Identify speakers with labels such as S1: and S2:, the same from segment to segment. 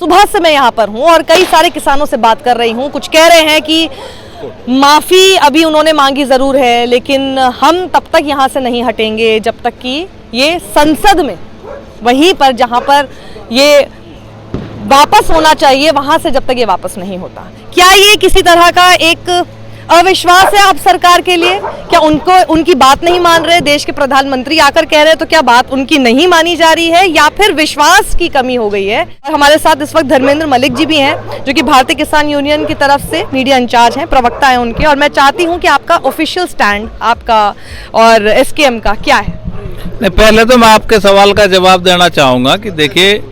S1: सुबह से मैं यहाँ पर हूँ और कई सारे किसानों से बात कर रही हूँ। कुछ कह रहे हैं कि माफ़ी अभी उन्होंने मांगी ज़रूर है, लेकिन हम तब तक यहाँ से नहीं हटेंगे जब तक कि ये संसद में, वहीं पर जहाँ पर ये वापस होना चाहिए, वहाँ से जब तक ये वापस नहीं होता। क्या ये किसी तरह का एक अविश्वास है आप सरकार के लिए? क्या उनकी बात नहीं मान रहे? देश के प्रधानमंत्री आकर कह रहे हैं तो क्या बात उनकी नहीं मानी जा रही है, या फिर विश्वास की कमी हो गई है? और हमारे साथ इस वक्त धर्मेंद्र मलिक जी भी हैं, जो कि भारतीय किसान यूनियन की तरफ से मीडिया इंचार्ज हैं, प्रवक्ता हैं उनके। और मैं चाहती हूँ कि आपका ऑफिशियल स्टैंड आपका और एसकेएम का क्या है?
S2: नहीं, पहले तो मैं आपके सवाल का जवाब देना चाहूँगा कि देखिए,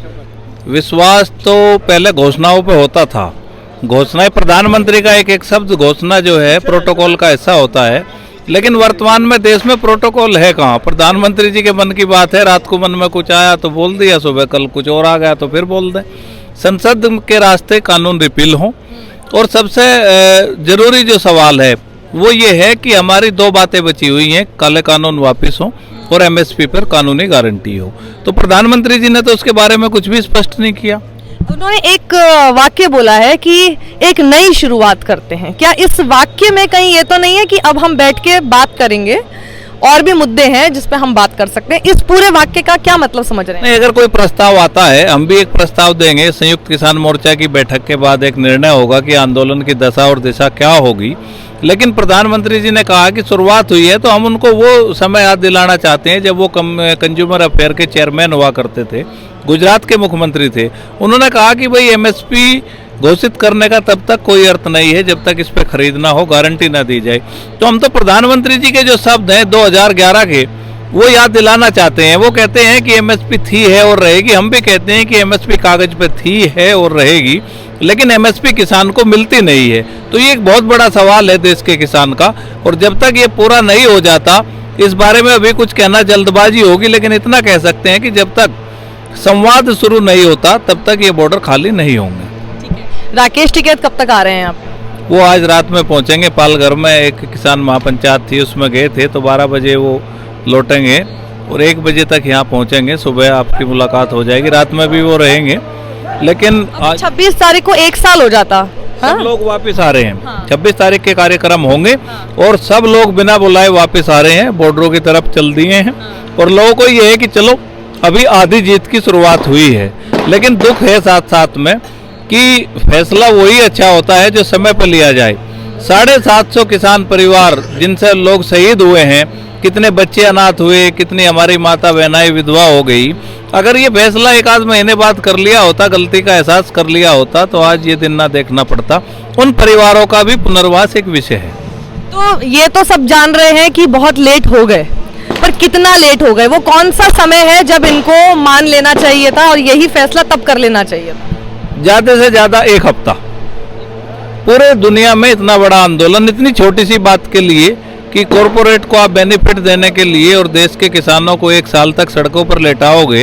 S2: विश्वास तो पहले घोषणाओं पे होता था। घोषणाएं, प्रधानमंत्री का एक एक शब्द घोषणा जो है प्रोटोकॉल का हिस्सा होता है, लेकिन वर्तमान में देश में प्रोटोकॉल है कहाँ? प्रधानमंत्री जी के मन की बात है, रात को मन में कुछ आया तो बोल दिया, सुबह कल कुछ और आ गया तो फिर बोल दें। संसद के रास्ते कानून रिपील हों, और सबसे जरूरी जो सवाल है वो ये है कि हमारी दो बातें बची हुई हैं, काले कानून वापस हों और एमएसपी पर कानूनी गारंटी हो। तो प्रधानमंत्री जी ने तो उसके बारे में कुछ भी स्पष्ट नहीं किया।
S1: उन्होंने एक वाक्य बोला है कि एक नई शुरुआत करते हैं। क्या इस वाक्य में कहीं ये तो नहीं है कि अब हम बैठ के बात करेंगे, और भी मुद्दे हैं जिस पे हम बात कर सकते हैं? इस पूरे वाक्य का क्या मतलब समझ रहे हैं?
S2: नहीं, अगर कोई प्रस्ताव आता है, हम भी एक प्रस्ताव देंगे। संयुक्त किसान मोर्चा की बैठक के बाद एक निर्णय होगा कि आंदोलन की दशा और दिशा क्या होगी। लेकिन प्रधानमंत्री जी ने कहा कि शुरुआत हुई है, तो हम उनको वो समय याद दिलाना चाहते हैं जब वो कंज्यूमर अफेयर के चेयरमैन हुआ करते थे, गुजरात के मुख्यमंत्री थे। उन्होंने कहा कि भाई एमएसपी घोषित करने का तब तक कोई अर्थ नहीं है जब तक इस पे खरीदना हो, गारंटी ना दी जाए। तो हम तो प्रधानमंत्री जी के जो शब्द हैं 2011 के, वो याद दिलाना चाहते हैं। वो कहते हैं कि एमएसपी थी, है और रहेगी। हम भी कहते हैं कि एमएसपी कागज पे थी, है और रहेगी, लेकिन एमएसपी किसान को मिलती नहीं है। तो ये एक बहुत बड़ा सवाल है देश के किसान का, और जब तक ये पूरा नहीं हो जाता, इस बारे में अभी कुछ कहना जल्दबाजी होगी। लेकिन इतना कह सकते हैं कि जब तक संवाद शुरू नहीं होता तब तक ये बॉर्डर खाली नहीं होंगे।
S1: राकेश टिकैत कब तक आ रहे हैं आप?
S2: वो आज रात में पहुंचेंगे। पालघर में एक किसान महापंचायत थी, उसमें गए थे, तो 12 बजे वो लौटेंगे और 1 बजे तक यहाँ पहुंचेंगे। सुबह आपकी मुलाकात हो जाएगी, रात में भी वो रहेंगे। लेकिन आज
S1: 26 तारीख को 1 साल हो जाता।
S2: सब लोग वापस आ रहे हैं। 26 तारीख के कार्यक्रम होंगे और सब लोग बिना बुलाए वापस आ रहे हैं, बॉर्डरों की तरफ चल दिए हैं। और लोगों को ये है कि चलो अभी आधी जीत की शुरुआत हुई है। लेकिन दुख है साथ साथ में कि फैसला वही अच्छा होता है जो समय पर लिया जाए। 750 किसान परिवार जिनसे लोग शहीद हुए हैं, कितने बच्चे अनाथ हुए, कितनी हमारी माता बहनाएं विधवा हो गई। अगर ये फैसला 1 महीने बाद कर लिया होता, गलती का एहसास कर लिया होता, तो आज ये दिन ना देखना पड़ता। उन परिवारों का भी पुनर्वास एक विषय है।
S1: तो ये तो सब जान रहे हैं कि बहुत लेट हो गए, पर कितना लेट हो गए? वो कौन सा समय है जब इनको मान लेना चाहिए था और यही फैसला तब कर लेना चाहिए था?
S2: ज्यादा से ज्यादा 1 हफ्ता। पूरे दुनिया में इतना बड़ा आंदोलन इतनी छोटी सी बात के लिए कि कॉरपोरेट को आप बेनिफिट देने के लिए और देश के किसानों को 1 साल तक सड़कों पर लेटाओगे।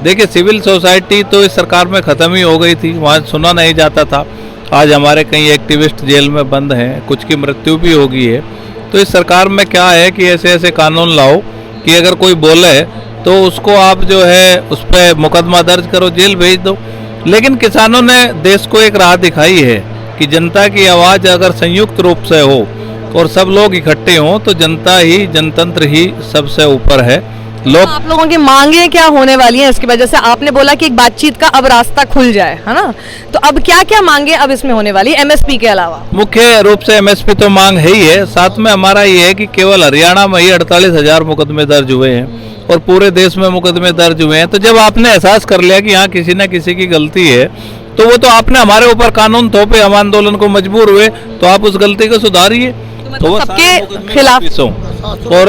S2: देखिए, सिविल सोसाइटी तो इस सरकार में ख़त्म ही हो गई थी, वहाँ सुना नहीं जाता था। आज हमारे कई एक्टिविस्ट जेल में बंद हैं, कुछ की मृत्यु भी हो गई है। तो इस सरकार में क्या है कि ऐसे ऐसे कानून लाओ कि अगर कोई बोले तो उसको आप जो है उस पर मुकदमा दर्ज करो, जेल भेज दो। लेकिन किसानों ने देश को एक राह दिखाई है कि जनता की आवाज़ अगर संयुक्त रूप से हो और सब लोग इकट्ठे हों तो जनता ही, जनतंत्र ही सबसे ऊपर है। लोग
S1: आप लोगों की मांगे क्या होने वाली हैं इसकी वजह से? आपने बोला कि एक बातचीत का अब रास्ता खुल जाए, है ना? तो अब क्या क्या मांगे अब इसमें होने वाली है एमएसपी के अलावा?
S2: मुख्य रूप से एमएसपी तो मांग है ही है, साथ में हमारा ये है कि केवल हरियाणा में ही 48,000 मुकदमे दर्ज हुए हैं और पूरे देश में मुकदमे दर्ज हुए हैं। तो जब आपने एहसास कर लिया कि यहाँ किसी न किसी की गलती है, तो वो तो आपने हमारे ऊपर कानून थोपे, हम आंदोलन को मजबूर हुए, तो आप उस गलती को सुधारिए। तो वो
S1: सबके खिलाफ
S2: और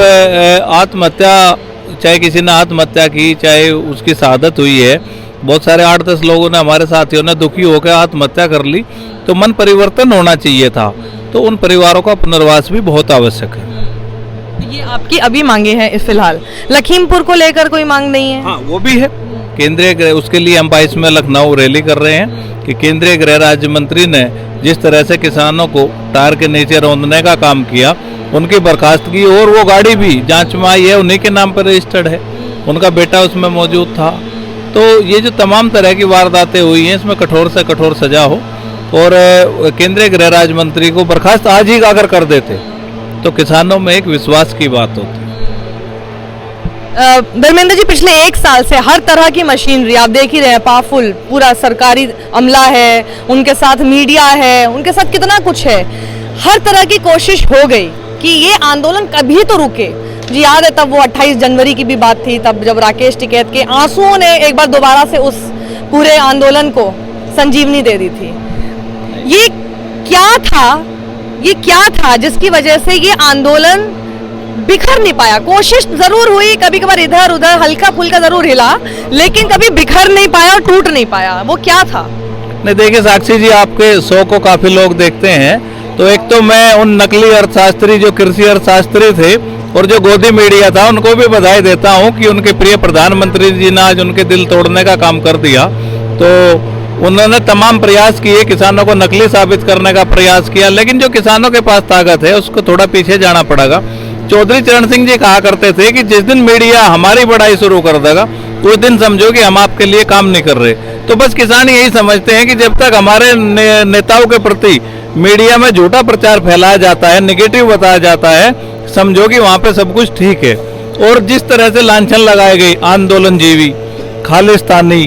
S2: आत्महत्या, चाहे किसी ने आत्महत्या की, चाहे उसकी शहादत हुई है, बहुत सारे 8-10 लोगों ने, हमारे साथियों ने दुखी होकर आत्महत्या कर ली। तो मन परिवर्तन होना चाहिए था। तो उन परिवारों का पुनर्वास भी बहुत आवश्यक है।
S1: ये आपकी अभी मांगे हैं फिलहाल। लखीमपुर को लेकर कोई मांग नहीं है?
S2: हाँ, वो भी है। केंद्रीय गृह, उसके लिए हम 22 में लखनऊ रैली कर रहे हैं कि केंद्रीय गृह राज्य मंत्री ने जिस तरह से किसानों को टायर के नीचे रौंदने का काम किया, उनकी बर्खास्तगी, और वो गाड़ी भी जांच में आई है, उन्हीं के नाम पर रजिस्टर्ड है, उनका बेटा उसमें मौजूद था। तो ये जो तमाम तरह की वारदातें हुई हैं इसमें कठोर से कठोर सजा हो, और केंद्रीय गृह राज्य मंत्री को बर्खास्त आज ही अगर कर देते तो किसानों में एक विश्वास की बात होती।
S1: धर्मेंद्र जी, पिछले 1 साल से हर तरह की मशीनरी आप देख ही रहे हैं, पावरफुल पूरा सरकारी अमला है, उनके साथ मीडिया है, उनके साथ कितना कुछ है। हर तरह की कोशिश हो गई कि ये आंदोलन कभी तो रुके। जी याद है तब वो 28 जनवरी की भी बात थी, तब जब राकेश टिकैत के आंसुओं ने एक बार दोबारा से उस पूरे आंदोलन को संजीवनी दे दी थी। ये क्या था जिसकी वजह से ये आंदोलन बिखर नहीं पाया? कोशिश जरूर हुई, कभी कभार इधर उधर हल्का फुल्का जरूर हिला, लेकिन कभी बिखर नहीं पाया और टूट नहीं पाया। वो क्या था?
S2: नहीं देखिए साक्षी जी, आपके शो को काफी लोग देखते हैं, तो एक तो मैं उन नकली अर्थशास्त्री जो कृषि अर्थशास्त्री थे और जो गोदी मीडिया था उनको भी बधाई देता हूं कि उनके प्रिय प्रधानमंत्री जी ने आज उनके दिल तोड़ने का काम कर दिया। तो उन्होंने तमाम प्रयास किए, किसानों को नकली साबित करने का प्रयास किया, लेकिन जो किसानों के पास ताकत है उसको थोड़ा पीछे जाना पड़ेगा। चौधरी चरण सिंह जी कहा करते थे कि जिस दिन मीडिया हमारी बड़ाई शुरू कर देगा उस दिन समझो कि हम आपके लिए काम नहीं कर रहे। तो बस किसान यही समझते हैं कि जब तक हमारे नेताओं के प्रति मीडिया में झूठा प्रचार फैलाया जाता है, नेगेटिव बताया जाता है, समझो कि वहां पे सब कुछ ठीक है। और जिस तरह से लांछन लगाए गए, आंदोलन जीवी, खालिस्तानी,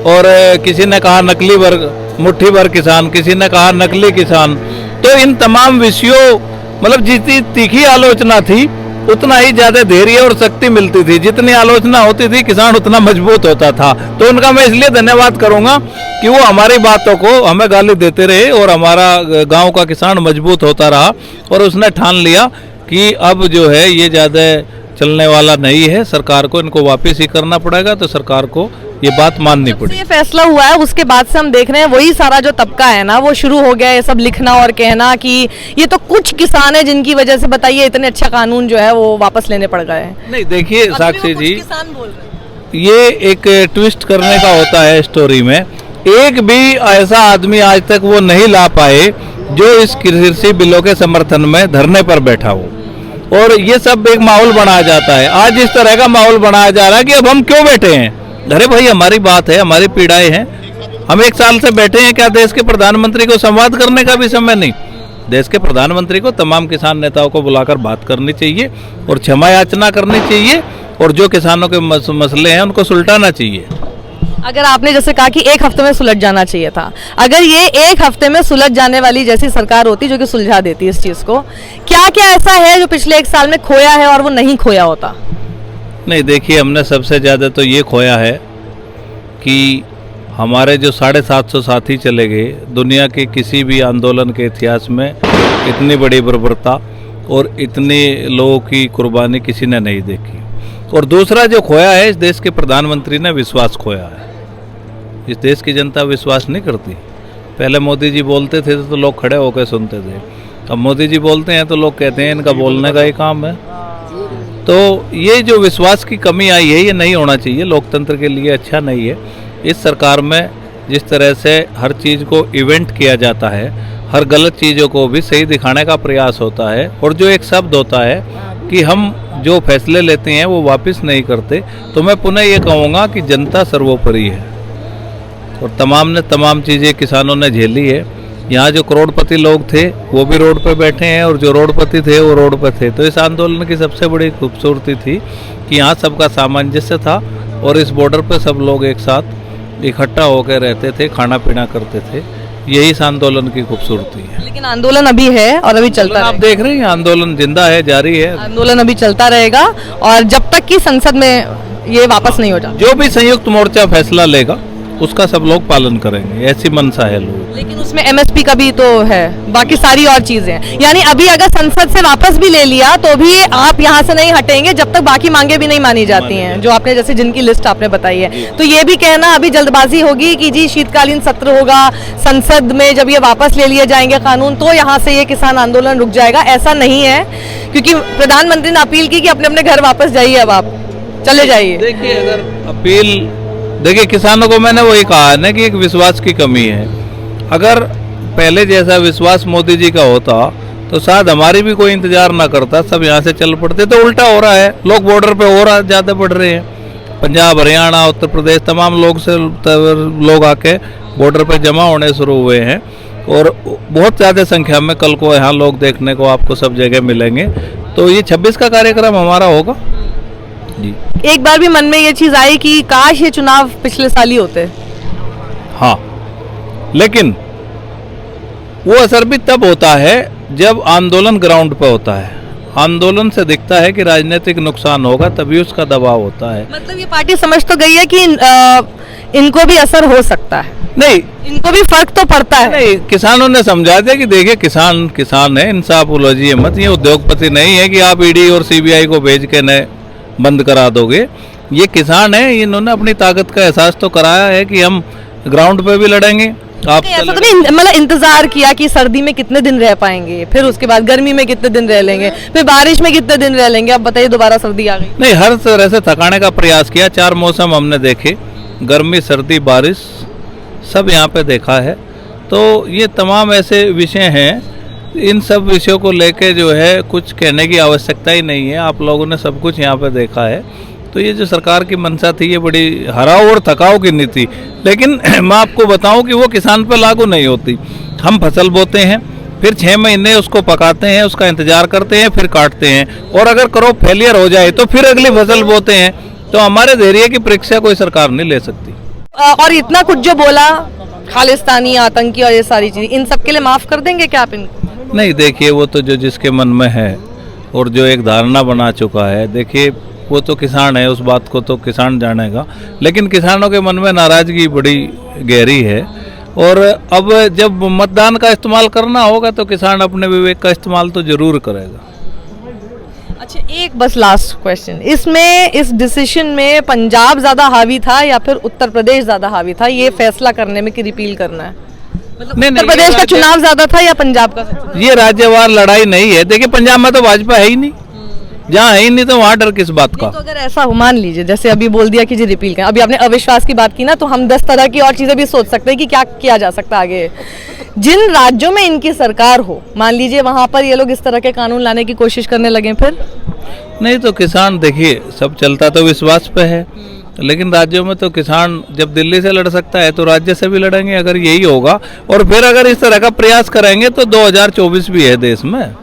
S2: और किसी ने कहा नकली वर्ग, मुट्ठी भर किसान, किसी ने कहा नकली किसान, तो इन तमाम विषयों मतलब जितनी तीखी आलोचना थी उतना ही ज्यादा धैर्य और शक्ति मिलती थी। जितनी आलोचना होती थी किसान उतना मजबूत होता था। तो उनका मैं इसलिए धन्यवाद करूंगा कि वो हमारी बातों को हमें गाली देते रहे और हमारा गांव का किसान मजबूत होता रहा, और उसने ठान लिया कि अब जो है ये ज्यादा चलने वाला नहीं है, सरकार को इनको वापस ही करना पड़ेगा। तो सरकार को ये बात माननी पड़ी।
S1: ये फैसला हुआ है उसके बाद से हम देख रहे हैं वही सारा जो तबका है ना, वो शुरू हो गया ये सब लिखना और कहना कि ये तो कुछ किसान है जिनकी वजह से बताइए इतने अच्छा कानून जो है वो वापस लेने पड़ गए हैं।
S2: नहीं देखिए साक्षी जी,
S1: किसान बोल रहे हैं
S2: ये एक ट्विस्ट करने का होता है स्टोरी में। एक भी ऐसा आदमी आज तक वो नहीं ला पाए जो इस कृषि बिलों के समर्थन में धरने पर बैठा हो, और ये सब एक माहौल बनाया जाता है। आज इस तरह का माहौल बनाया जा रहा है कि अब हम क्यों बैठे हैं? अरे भाई हमारी बात है, हमारी पीड़ाएं हैं, हम 1 साल से बैठे हैं। क्या देश के प्रधानमंत्री को संवाद करने का भी समय नहीं? देश के प्रधानमंत्री को तमाम किसान नेताओं को बुलाकर बात करनी चाहिए और क्षमा याचना करनी चाहिए, और जो किसानों के मसले हैं उनको सुलझाना चाहिए।
S1: अगर आपने जैसे कहा कि 1 हफ्ते में सुलझ जाना चाहिए था, अगर ये 1 हफ्ते में सुलझ जाने वाली जैसी सरकार होती जो कि सुलझा देती इस चीज को, क्या क्या ऐसा है जो पिछले 1 साल में खोया है और वो नहीं खोया होता?
S2: नहीं देखिए, हमने सबसे ज़्यादा तो ये खोया है कि हमारे जो 750 साथी चले गए, दुनिया के किसी भी आंदोलन के इतिहास में इतनी बड़ी बर्बरता और इतने लोगों की कुर्बानी किसी ने नहीं देखी। और दूसरा जो खोया है, इस देश के प्रधानमंत्री ने विश्वास खोया है। इस देश की जनता विश्वास नहीं करती। पहले मोदी जी बोलते थे तो लोग खड़े होकर सुनते थे, अब मोदी जी बोलते हैं तो लोग कहते हैं इनका बोलने का ही काम है। तो ये जो विश्वास की कमी आई है ये नहीं होना चाहिए, लोकतंत्र के लिए अच्छा नहीं है। इस सरकार में जिस तरह से हर चीज़ को इवेंट किया जाता है, हर गलत चीज़ों को भी सही दिखाने का प्रयास होता है, और जो एक शब्द होता है कि हम जो फैसले लेते हैं वो वापस नहीं करते, तो मैं पुनः ये कहूँगा कि जनता सर्वोपरि है और तमाम चीज़ें किसानों ने झेली है। यहाँ जो करोड़पति लोग थे वो भी रोड पे बैठे हैं और जो रोडपति थे वो रोड पे थे। तो इस आंदोलन की सबसे बड़ी खूबसूरती थी कि यहाँ सबका सामंजस्य था और इस बॉर्डर पे सब लोग एक साथ इकट्ठा होकर रहते थे, खाना पीना करते थे। यही इस आंदोलन की खूबसूरती है।
S1: लेकिन आंदोलन अभी है और अभी चलता
S2: आप देख रहे हैं, आंदोलन जिंदा है, जारी है।
S1: आंदोलन अभी चलता रहेगा और जब तक कि संसद में ये वापस नहीं हो जाता,
S2: जो भी संयुक्त मोर्चा फैसला लेगा उसका सब लोग पालन करेंगे, ऐसी मनसा है लोग।
S1: लेकिन उसमें MSP का भी तो है, बाकी सारी और चीजें। यानी अभी अगर संसद से वापस भी ले लिया तो भी आप यहाँ से नहीं हटेंगे जब तक बाकी मांगे भी नहीं मानी जाती हैं, जो आपने जैसे जिनकी लिस्ट आपने बताई है। तो ये भी कहना अभी जल्दबाजी होगी कि जी शीतकालीन सत्र होगा, संसद में जब ये वापस ले लिए जाएंगे कानून तो यहाँ से ये किसान आंदोलन रुक जाएगा, ऐसा नहीं है। क्योंकि प्रधानमंत्री ने अपील की कि अपने अपने घर वापस जाइए, अब आप चले जाइए।
S2: देखिए अगर अपील, देखिए किसानों को मैंने वही कहा है ना कि एक विश्वास की कमी है। अगर पहले जैसा विश्वास मोदी जी का होता तो शायद हमारी भी कोई इंतजार ना करता, सब यहाँ से चल पड़ते। तो उल्टा हो रहा है, लोग बॉर्डर पे और ज़्यादा बढ़ रहे हैं। पंजाब, हरियाणा, उत्तर प्रदेश तमाम लोग आके बॉर्डर पे जमा होने शुरू हुए हैं और बहुत ज़्यादा संख्या में कल को यहाँ लोग देखने को आपको सब जगह मिलेंगे। तो ये 26 का कार्यक्रम हमारा होगा जी।
S1: एक बार भी मन में ये चीज आई कि काश ये चुनाव पिछले साल ही होते।
S2: हाँ, लेकिन वो असर भी तब होता है जब आंदोलन ग्राउंड पे होता है। आंदोलन से दिखता है कि राजनीतिक नुकसान होगा, तभी उसका दबाव होता है।
S1: मतलब ये पार्टी समझ तो गई है कि इनको भी असर हो सकता है,
S2: नहीं
S1: इनको भी फर्क तो पड़ता है।
S2: नहीं, किसानों ने समझा दिया कि देखिए किसान है, इनसे आप उलझिए मत, ये उद्योगपति नहीं है कि आप ईडी और सीबीआई को भेज के न बंद करा दोगे। ये किसान है, इन्होंने अपनी ताकत का एहसास तो कराया है कि हम ग्राउंड पे भी लड़ेंगे। आप
S1: ऐसा तो नहीं मतलब इंतजार किया कि सर्दी में कितने दिन रह पाएंगे, फिर उसके बाद गर्मी में कितने दिन रह लेंगे, फिर बारिश में कितने दिन रह लेंगे, अब बताइए दोबारा सर्दी आ गई।
S2: नहीं, हर तरह से थकाने का प्रयास किया। 4 मौसम हमने देखे, गर्मी, सर्दी, बारिश, सब यहाँ पे देखा है। तो ये तमाम ऐसे विषय हैं, इन सब विषयों को लेके जो है कुछ कहने की आवश्यकता ही नहीं है। आप लोगों ने सब कुछ यहाँ पे देखा है। तो ये जो सरकार की मंशा थी, ये बड़ी हराव और थकाव की नहीं थी। लेकिन मैं आपको बताऊं कि वो किसान पर लागू नहीं होती। हम फसल बोते हैं, फिर 6 महीने उसको पकाते हैं, उसका इंतजार करते हैं, फिर काटते हैं, और अगर क्रॉप फेलियर हो जाए तो फिर अगली फसल बोते हैं। तो हमारे धैर्य की परीक्षा कोई सरकार नहीं ले सकती।
S1: और इतना कुछ जो बोला, खालिस्तानी, आतंकी और ये सारी चीजें, इन सब के लिए माफ कर देंगे क्या आप इनको?
S2: नहीं, देखिए वो तो जो जिसके मन में है और जो एक धारणा बना चुका है, देखिए वो तो किसान है, उस बात को तो किसान जानेगा। लेकिन किसानों के मन में नाराजगी बड़ी गहरी है, और अब जब मतदान का इस्तेमाल करना होगा तो किसान अपने विवेक का इस्तेमाल तो जरूर करेगा।
S1: अच्छा, एक बस लास्ट क्वेश्चन, इसमें इस डिसीजन में पंजाब ज्यादा हावी था या फिर उत्तर प्रदेश ज्यादा हावी था, ये फैसला करने में कि रिपील करना है? मतलब उत्तर प्रदेश का चुनाव ज्यादा था या पंजाब का?
S2: ये राज्यवार लड़ाई नहीं है। देखिए पंजाब में तो भाजपा है ही नहीं, जहाँ है ही नहीं तो वहाँ डर किस बात का।
S1: तो अगर ऐसा हो, मान लीजिए जैसे अभी बोल दिया कि जी रिपील करें, अभी आपने अविश्वास की बात की ना, तो हम 10 तरह की और चीजें भी सोच सकते हैं कि क्या किया जा सकता है आगे। जिन राज्यों में इनकी सरकार हो, मान लीजिए वहां पर ये लोग इस तरह के कानून लाने की कोशिश करने लगे, फिर
S2: नहीं तो किसान, देखिए सब चलता तो विश्वास पे है, लेकिन राज्यों में तो किसान जब दिल्ली से लड़ सकता है तो राज्य से भी लड़ेंगे अगर यही होगा। और फिर अगर इस तरह का प्रयास करेंगे तो 2024 भी है देश में।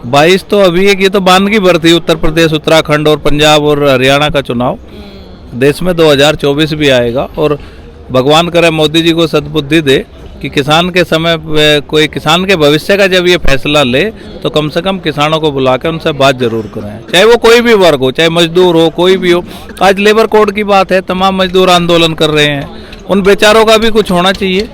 S2: 22 तो अभी एक, ये तो बानगी भर थी, उत्तर प्रदेश, उत्तराखंड और पंजाब और हरियाणा का चुनाव। देश में 2024 भी आएगा, और भगवान करे मोदी जी को सद्बुद्धि दे कि किसान के समय कोई किसान के भविष्य का जब ये फैसला ले तो कम से कम किसानों को बुला के उनसे बात जरूर करें, चाहे वो कोई भी वर्ग हो, चाहे मजदूर हो, कोई भी हो। आज लेबर कोड की बात है, तमाम मजदूर आंदोलन कर रहे हैं, उन बेचारों का भी कुछ होना चाहिए।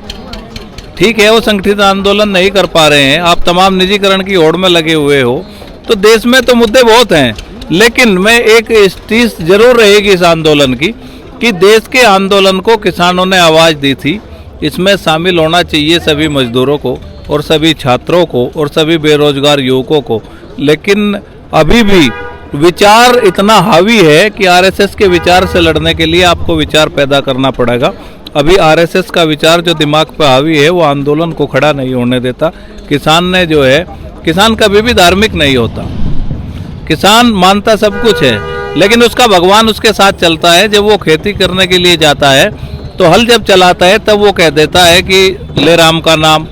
S2: ठीक है, वो संगठित आंदोलन नहीं कर पा रहे हैं, आप तमाम निजीकरण की होड़ में लगे हुए हो, तो देश में तो मुद्दे बहुत हैं। लेकिन मैं एक चीज जरूर रहेगी इस आंदोलन की कि देश के आंदोलन को किसानों ने आवाज दी थी, इसमें शामिल होना चाहिए सभी मजदूरों को और सभी छात्रों को और सभी बेरोजगार युवकों को। लेकिन अभी भी विचार इतना हावी है कि आरएसएस के विचार से लड़ने के लिए आपको विचार पैदा करना पड़ेगा। अभी आरएसएस का विचार जो दिमाग पे हावी है वो आंदोलन को खड़ा नहीं होने देता। किसान ने जो है, किसान कभी भी धार्मिक नहीं होता, किसान मानता सब कुछ है, लेकिन उसका भगवान उसके साथ चलता है। जब वो खेती करने के लिए जाता है तो हल जब चलाता है तब वो कह देता है कि ले राम का नाम,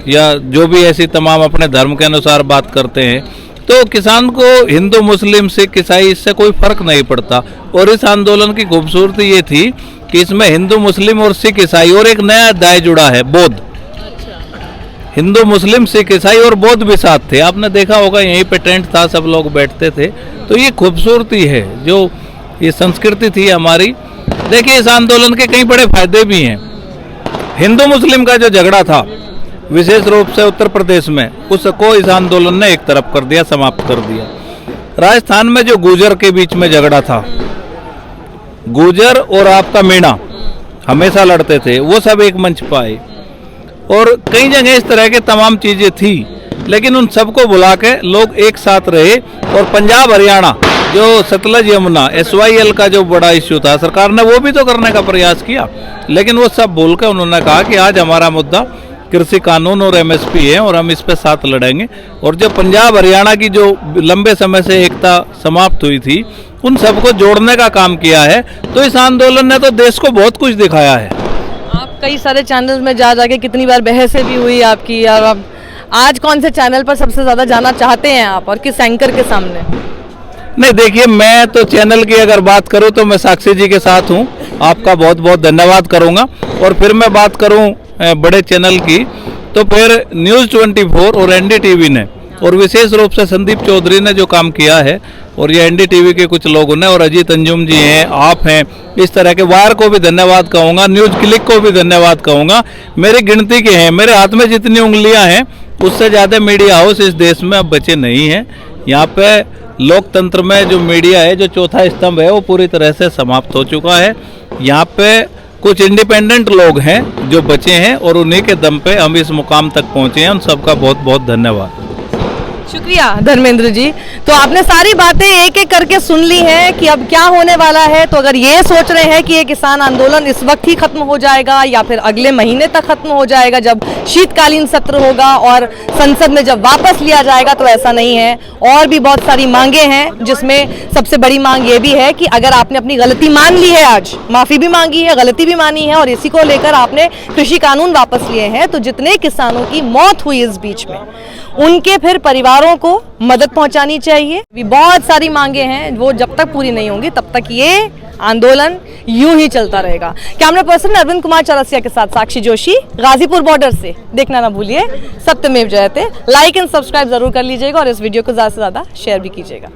S2: या जो भी ऐसी तमाम अपने धर्म के अनुसार बात करते हैं। तो किसान को हिंदू, मुस्लिम, सिख, ईसाई इससे कोई फर्क नहीं पड़ता। और इस आंदोलन की खूबसूरती ये थी कि इसमें हिंदू, मुस्लिम और सिख, ईसाई और एक नया अध्याय जुड़ा है, बौद्ध। हिंदू, मुस्लिम, सिख, ईसाई और बौद्ध भी साथ थे। आपने देखा होगा यहीं पे टेंट था, सब लोग बैठते थे। तो ये खूबसूरती है, जो ये संस्कृति थी हमारी। देखिए इस आंदोलन के कई बड़े फायदे भी हैं। हिंदू मुस्लिम का जो झगड़ा था विशेष रूप से उत्तर प्रदेश में, उसको इस आंदोलन ने एक तरफ कर दिया, समाप्त कर दिया। राजस्थान में जो गुर्जर के बीच में झगड़ा था, गुर्जर और आपका मीणा हमेशा लड़ते थे, वो सब एक मंच पर आए। और कई जगह इस तरह के तमाम चीजें थी, लेकिन उन सबको बुला के लोग एक साथ रहे। और पंजाब, हरियाणा, जो सतलज यमुना SYL का जो बड़ा इश्यू था, सरकार ने वो भी तो करने का प्रयास किया, लेकिन वो सब भूल के उन्होंने कहा कि आज हमारा मुद्दा कृषि कानून और एमएसपी है और हम इस पे साथ लड़ेंगे। और जो पंजाब हरियाणा की जो लंबे समय से एकता समाप्त हुई थी उन सबको जोड़ने का काम किया है। तो इस आंदोलन ने तो देश को बहुत कुछ दिखाया है।
S1: आप कई सारे चैनल्स में जा जाके कितनी बार बहसें भी हुई आपकी, और अब आज कौन से चैनल पर सबसे ज़्यादा जाना चाहते हैं आप और किस एंकर के सामने?
S2: नहीं देखिए, मैं तो चैनल की अगर बात करूं तो मैं साक्षी जी के साथ हूं, आपका बहुत बहुत धन्यवाद करूंगा। और फिर मैं बात करूं बड़े चैनल की तो फिर न्यूज़ 24 और एनडीटीवी ने, और विशेष रूप से संदीप चौधरी ने जो काम किया है, और ये एनडीटीवी के कुछ लोगों ने, और अजीत अंजुम जी हैं, आप हैं, इस तरह के वार को भी धन्यवाद कहूँगा, न्यूज़ क्लिक को भी धन्यवाद कहूँगा। मेरी गिनती के हैं, मेरे हाथ में जितनी उंगलियां हैं उससे ज़्यादा मीडिया हाउस इस देश में अब बचे नहीं हैं। यहाँ पे लोकतंत्र में जो मीडिया है, जो चौथा स्तंभ है, वो पूरी तरह से समाप्त हो चुका है। यहाँ पे कुछ इंडिपेंडेंट लोग हैं जो बचे हैं और उन्हीं के दम पे हम इस मुकाम तक पहुँचे हैं। उन सबका बहुत बहुत धन्यवाद।
S1: शुक्रिया धर्मेंद्र जी। तो आपने सारी बातें एक एक करके सुन ली हैं कि अब क्या होने वाला है। तो अगर ये सोच रहे हैं कि ये किसान आंदोलन इस वक्त ही खत्म हो जाएगा या फिर अगले महीने तक खत्म हो जाएगा जब शीतकालीन सत्र होगा और संसद में जब वापस लिया जाएगा, तो ऐसा नहीं है। और भी बहुत सारी मांगे हैं, जिसमें सबसे बड़ी मांग ये भी है कि अगर आपने अपनी गलती मान ली है, आज माफ़ी भी मांगी है, गलती भी मानी है और इसी को लेकर आपने कृषि कानून वापस लिए हैं, तो जितने किसानों की मौत हुई इस बीच में उनके फिर परिवारों को मदद पहुंचानी चाहिए। भी बहुत सारी मांगे हैं, वो जब तक पूरी नहीं होंगी तब तक ये आंदोलन यूं ही चलता रहेगा। कैमरा पर्सन अरविंद कुमार चौरसिया के साथ साक्षी जोशी, गाजीपुर बॉर्डर से। देखना ना भूलिए सत्यमेव जयते। लाइक एंड सब्सक्राइब जरूर कर लीजिएगा और इस वीडियो को ज़्यादा से ज़्यादा शेयर भी कीजिएगा।